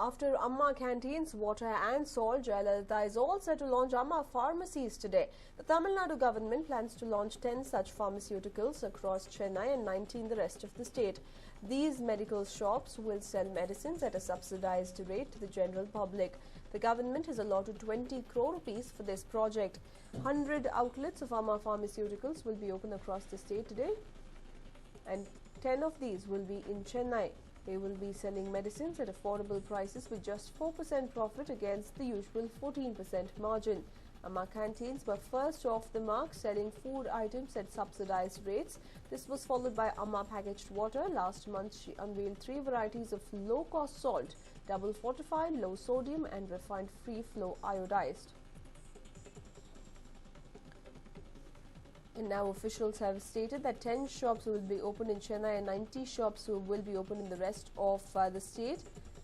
After Amma canteens, water and salt, Jayalalitha is all set to launch Amma pharmacies today. The Tamil Nadu government plans to launch 10 such pharmaceuticals across Chennai and 19 in the rest of the state. These medical shops will sell medicines at a subsidized rate to the general public. The government has allotted 20 crore rupees for this project. 100 outlets of Amma pharmaceuticals will be open across the state today, and 10 of these will be in Chennai. They will be selling medicines at affordable prices with just 4% profit against the usual 14% margin. Amma canteens were first off the mark, selling food items at subsidized rates. This was followed by Amma packaged water. Last month, she unveiled 3 varieties of low-cost salt: double fortified, low sodium and refined free-flow iodized. And now officials have stated that 10 shops will be open in Chennai and 90 shops will be open in the rest of the state.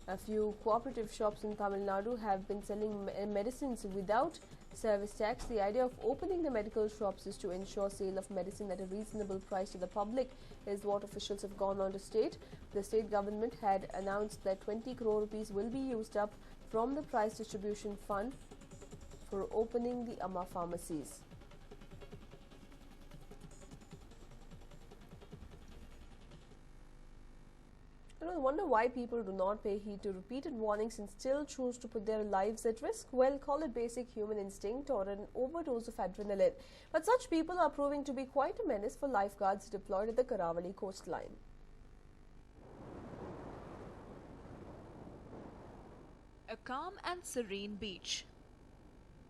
A few cooperative shops in Tamil Nadu have been selling medicines without service tax. The idea of opening the medical shops is to ensure sale of medicine at a reasonable price to the public, is what officials have gone on to state. The state government had announced that 20 crore rupees will be used up from the price distribution fund for opening the Amma pharmacies. I wonder why people do not pay heed to repeated warnings and still choose to put their lives at risk. Well, call it basic human instinct or an overdose of adrenaline. But such people are proving to be quite a menace for lifeguards deployed at the Karavali coastline. A calm and serene beach.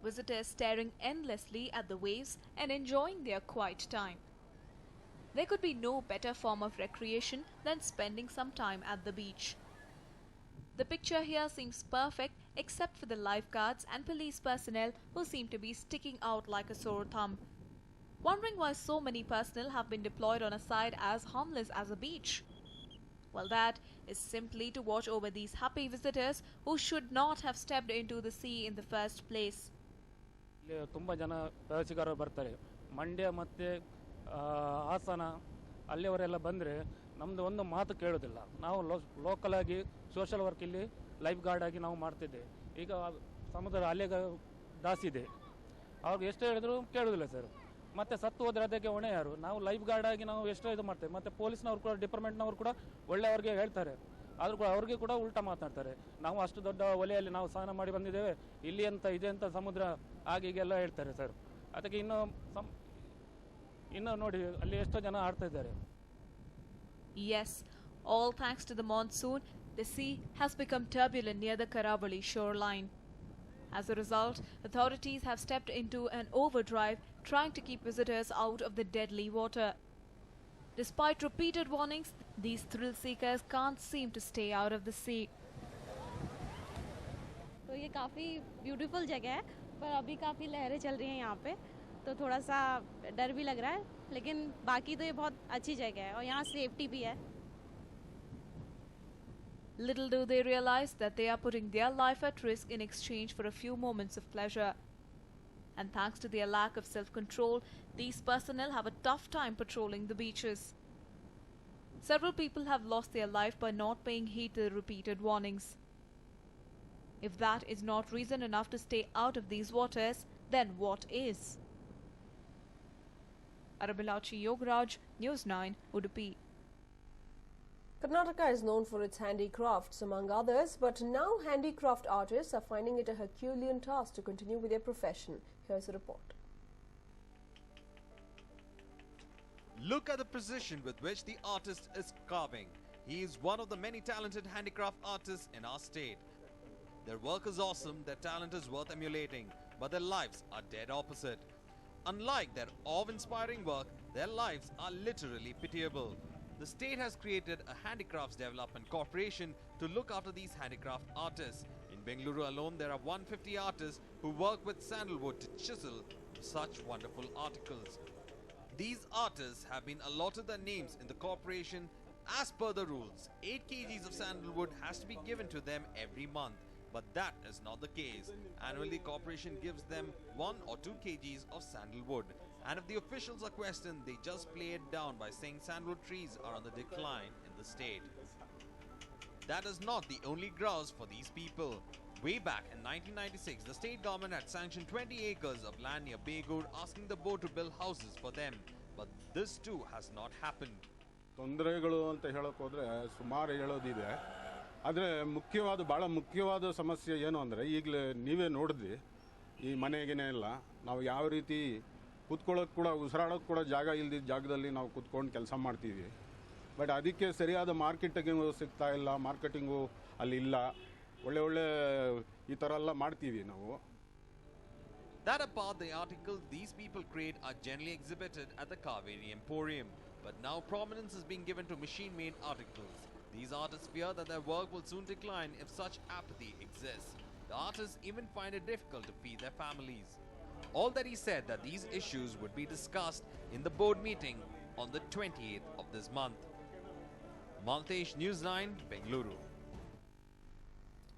Visitors staring endlessly at the waves and enjoying their quiet time. There could be no better form of recreation than spending some time at the beach. The picture here seems perfect except for the lifeguards and police personnel who seem to be sticking out like a sore thumb. Wondering why so many personnel have been deployed on a site as harmless as a beach? Well, that is simply to watch over these happy visitors who should not have stepped into the sea in the first place. Hassan ಅಲ್ಲಿಯವರೆಲ್ಲ ಬಂದರೆ ನಮ್ಮದು ಒಂದು ಮಾತು ಕೇಳೋದಿಲ್ಲ. ನಾವು local ಆಗಿ social work ಇಲ್ಲಿ life guard ಆಗಿ ನಾವು ಮಾಡ್ತಿದ್ದೆ. ಈಗ ಸಮುದ್ರ ಅಲೆಗ ಜಾಸ್ತಿ ಇದೆ, ಅವ್ರಿಗೆ ಎಷ್ಟು ಹೇಳಿದ್ರು ಕೇಳೋದಿಲ್ಲ ಸರ್. ಮತ್ತು ಸತ್ತು ಹೋದ್ರೆ ಅದಕ್ಕೆ ಹೊಣೆ ಯಾರು? ನಾವು ಲೈಫ್ ಗಾರ್ಡ್ ಆಗಿ ನಾವು ಎಷ್ಟೋ ಇದು ಮಾಡ್ತೇವೆ. ಮತ್ತು ಪೊಲೀಸ್ನವ್ರು ಕೂಡ ಡಿಪಾರ್ಟ್ಮೆಂಟ್ನವ್ರು ಕೂಡ ಒಳ್ಳೆಯವ್ರಿಗೆ ಹೇಳ್ತಾರೆ, ಆದರೂ ಕೂಡ ಅವ್ರಿಗೆ ಕೂಡ ಉಲ್ಟಾ ಮಾತನಾಡ್ತಾರೆ. ನಾವು ಅಷ್ಟು ದೊಡ್ಡ ಒಲೆಯಲ್ಲಿ ನಾವು ಸ್ನಾನ ಮಾಡಿ ಬಂದಿದ್ದೇವೆ, ಇಲ್ಲಿ ಅಂತ ಇದೆ ಅಂತ ಸಮುದ್ರ ಹಾಗೆ ಹೀಗೆಲ್ಲ ಹೇಳ್ತಾರೆ ಸರ್. ಅದಕ್ಕೆ Yes, all thanks to the monsoon, the sea has become turbulent near the Karavali shoreline. As a result, authorities have stepped into an overdrive trying to keep visitors out of the deadly water. Despite repeated warnings, these thrill seekers can't seem to stay out of the sea. तो ये काफ़ी beautiful जगह है, पर अभी काफ़ी लहरें चल रही हैं यहाँ पे, तो थोड़ा सा डर भी लग रहा है, लेकिन बाकी तो ये बहुत अच्छी जगह है और यहाँ सेफ्टी भी है. Little do they realize that they are putting their life at risk in exchange for a few moments of pleasure. And thanks to their lack of self-control, these personnel have a tough time patrolling the beaches. Several people have lost their life by not paying heed to the repeated warnings. If that is not reason enough to stay out of these waters, then what is? Arabilachi Yograj, News9, Udupi. Karnataka is known for its handicrafts, among others, but now handicraft artists are finding it a Herculean task to continue with their profession. Here's a report. Look at the precision with which the artist is carving. He is one of the many talented handicraft artists in our state. Their work is awesome, their talent is worth emulating, but their lives are dead opposite. Unlike their awe-inspiring work, their lives are literally pitiable. The state has created a handicrafts development corporation to look after these handicraft artists. In Bengaluru alone, there are 150 artists who work with sandalwood to chisel such wonderful articles. These artists have been allotted their names in the corporation. As per the rules, 8 kgs of sandalwood has to be given to them every month. But that is not the case. Annually, corporation gives them 1 or 2 kgs of sandalwood. And if the officials are questioned, they just play it down by saying sandalwood trees are on the decline in the state. that is not the only grouse for these people. Way back in 1996, the state government had sanctioned 20 acres of land near Begur, asking the board to build houses for them. But this too has not happened. ತೊಂದರೆಗಳು ಅಂತ ಹೇಳೋಕೆ ಹೋದರೆ ಸುಮಾರು ಹೇಳೋದಿದೆ. ಆದರೆ ಭಾಳ ಮುಖ್ಯವಾದ ಸಮಸ್ಯೆ ಏನು ಅಂದರೆ, ಈಗಲೇ ನೀವೇ ನೋಡಿದ್ರಿ ಈ ಮನೆಗೇನೆ ಇಲ್ಲ, ನಾವು ಯಾವ ರೀತಿ ಕೂತ್ಕೊಳ್ಳೋಕೆ ಕೂಡ ಉಸಿರಾಡೋಕೆ ಕೂಡ ಜಾಗ ಇಲ್ದಿದ್ದ ಜಾಗದಲ್ಲಿ ನಾವು ಕೂತ್ಕೊಂಡು ಕೆಲಸ ಮಾಡ್ತೀವಿ. ಬಟ್ ಅದಕ್ಕೆ ಸರಿಯಾದ ಮಾರ್ಕೆಟಿಂಗು ಸಿಗ್ತಾ ಇಲ್ಲ, ಮಾರ್ಕೆಟಿಂಗು ಅಲ್ಲಿ ಇಲ್ಲ. ಒಳ್ಳೆ ಈ ಥರ ಎಲ್ಲ ಮಾಡ್ತೀವಿ ನಾವು. That apart, the articles these people create are generally exhibited at the Kaveri Emporium. But now prominence is being given to machine-made articles. These artists fear that their work will soon decline if such apathy exists. The artists even find it difficult to feed their families. All that he said that these issues would be discussed in the board meeting on the 28th of this month. Maltesh, News9, Bengaluru.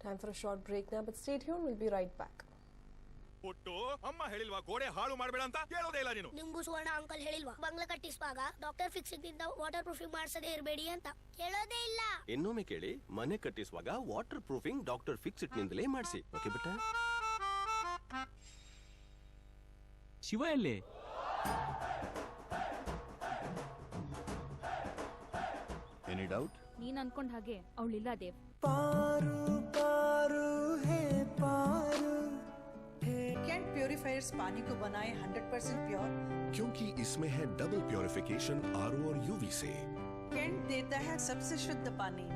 Time for a short break now, but stay tuned, we'll be right back. ಒಟ್ಟು ಅಮ್ಮ ಹೇಳಿಲ್ವಾ ಗೋಡೆ ಹಾಳು ಮಾಡಬೇಡ ಅಂತ? ಕೇಳೋದೇ ಇಲ್ಲ ನೀನು. ನಿಮ್ಗೂ ಸುವರ್ಣ ಅಂಕಲ್ ಹೇಳಿಲ್ವಾ ಬಂಗ್ಲೆ ಕಟ್ಟಿಸುವಾಗ ಡಾಕ್ಟರ್ ಫಿಕ್ಸಿಂಗ್ ಇಂದ ವಾಟರ್ ಪ್ರೂಫಿಂಗ್ ಮಾಡಿಸದೇ ಇರಬೇಡಿ ಅಂತ? ಕೇಳೋದೇ ಇಲ್ಲ. ಇನ್ನೊಮ್ಮೆ ಕೇಳಿ, ಮನೆ ಕಟ್ಟಿಸುವಾಗ ವಾಟರ್ ಪ್ರೂಫಿಂಗ್ ಡಾಕ್ಟರ್ ಫಿಕ್ಸಿಟ್ ನಿಂದಲೇ ಮಾಡಿಸಿ. ಓಕೆ ಬಿಟ್ಟ? ಶಿವ ಎಲ್ಲಿ? Any doubt? ನೀನ್ ಅನ್ಕೊಂಡ್ ಹಾಗೆ ಅವಳಿಲ್ಲ ದೇವ್. पारू पारू है पारू कैंट प्यूरिफायर्स पानी को बनाए 100% प्योर, क्योंकि इसमें है डबल प्योरिफिकेशन आरओ और यूवी से। कैंट देता है सबसे शुद्ध पानी.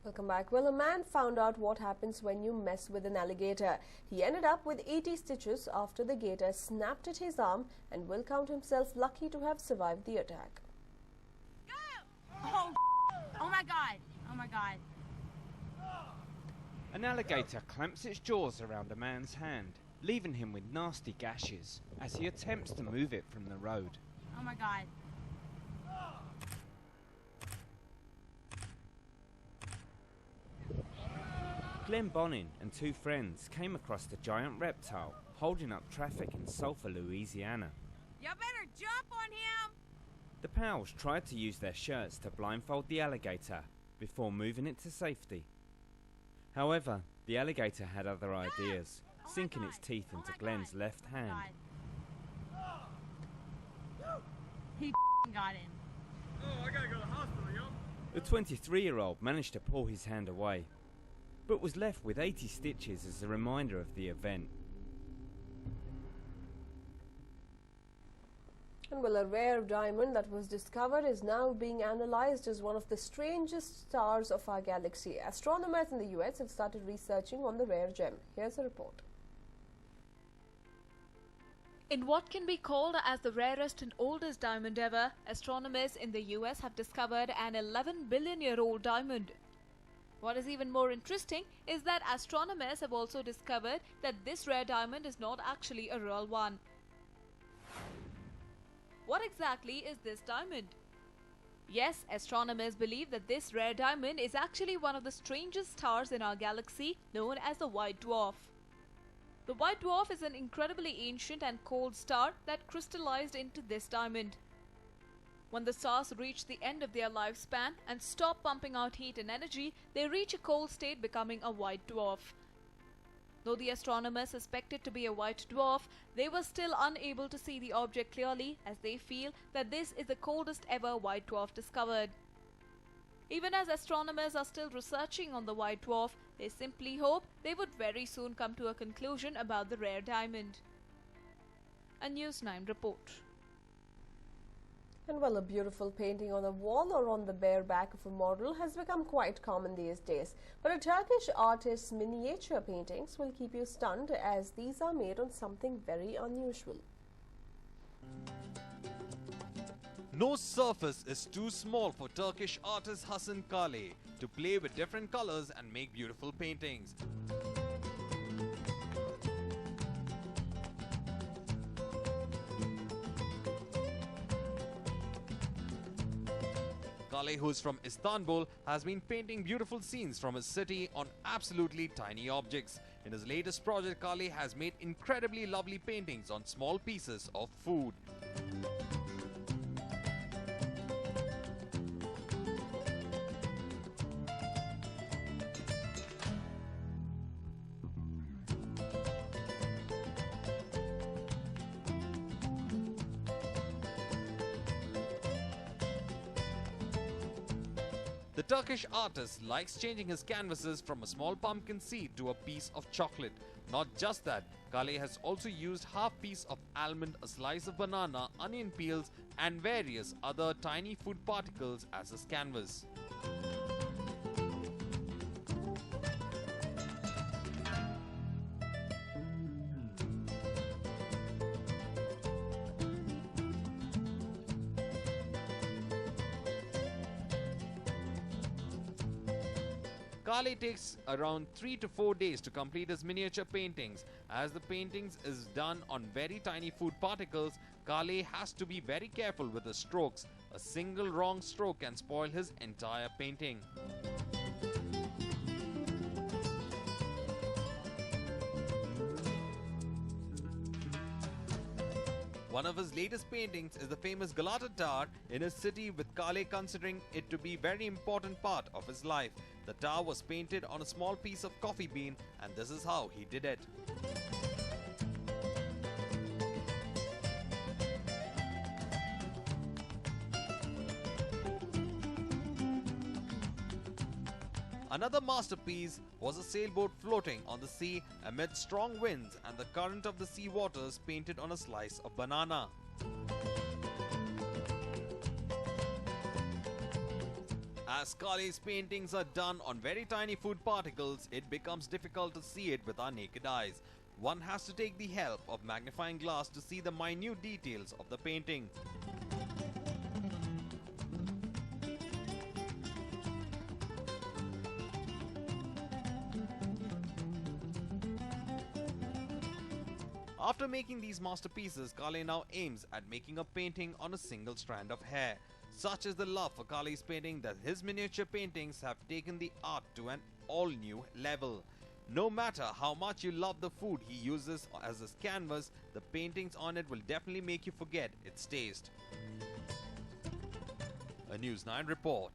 Welcome back. Well, a man found out what happens when you mess with an alligator. He ended up with 80 stitches after the gator snapped at his arm and will count himself lucky to have survived the attack. Oh my god! Oh my god! An alligator clamps its jaws around a man's hand, leaving him with nasty gashes as he attempts to move it from the road. Oh my god! Glenn Bonin and two friends came across the giant reptile holding up traffic in Sulphur, Louisiana. You better jump on him! The pals tried to use their shirts to blindfold the alligator before moving it to safety. However, the alligator had other ideas, sinking its teeth into Glenn's left hand. He got him. Oh, I gotta go to the hospital, yo. The 23-year-old managed to pull his hand away, but was left with 80 stitches as a reminder of the event. And well, a rare diamond that was discovered is now being analyzed as one of the strangest stars of our galaxy. Astronomers in the US have started researching on the rare gem. Here's a report. In what can be called as the rarest and oldest diamond ever, astronomers in the US have discovered an 11 billion-year-old diamond. What is even more interesting is that astronomers have also discovered that this rare diamond is not actually a real one. What exactly is this diamond? Yes, astronomers believe that this rare diamond is actually one of the strangest stars in our galaxy, known as the White Dwarf. The White Dwarf is an incredibly ancient and cold star that crystallized into this diamond. When the stars reach the end of their lifespan and stop pumping out heat and energy, they reach a cold state, becoming a white dwarf. Though the astronomers suspect it to be a white dwarf, they were still unable to see the object clearly, as they feel that this is the coldest ever white dwarf discovered. Even as astronomers are still researching on the white dwarf, they simply hope they would very soon come to a conclusion about the rare diamond. A News9 report. And well, a beautiful painting on a wall or on the bare back of a model has become quite common these days. But a Turkish artist's miniature paintings will keep you stunned, as these are made on something very unusual. No surface is too small for Turkish artist Hasan Kale to play with different colors and make beautiful paintings. Kale, who's from Istanbul, has been painting beautiful scenes from his city on absolutely tiny objects. In his latest project, Kale has made incredibly lovely paintings on small pieces of food. The Turkish artist likes changing his canvases from a small pumpkin seed to a piece of chocolate. Not just that, Kale has also used half piece of almond, a slice of banana, onion peels and various other tiny food particles as his canvas. Kale takes around 3 to 4 days to complete his miniature paintings. As the paintings is done on very tiny food particles, Kale has to be very careful with his strokes. A single wrong stroke can spoil his entire painting. One of his latest paintings is the famous Galata Tower in his city, with Kale considering it to be a very important part of his life. The tower was painted on a small piece of coffee bean, and this is how he did it. Another masterpiece was a sailboat floating on the sea amid strong winds and the current of the sea waters painted on a slice of banana. As Kale's paintings are done on very tiny food particles, it becomes difficult to see it with our naked eyes. One has to take the help of magnifying glass to see the minute details of the painting. After making these masterpieces, Kale now aims at making a painting on a single strand of hair. Such is the love for Kale's painting that his miniature paintings have taken the art to an all-new level. No matter how much you love the food he uses as his canvas, the paintings on it will definitely make you forget its taste. A News9 report.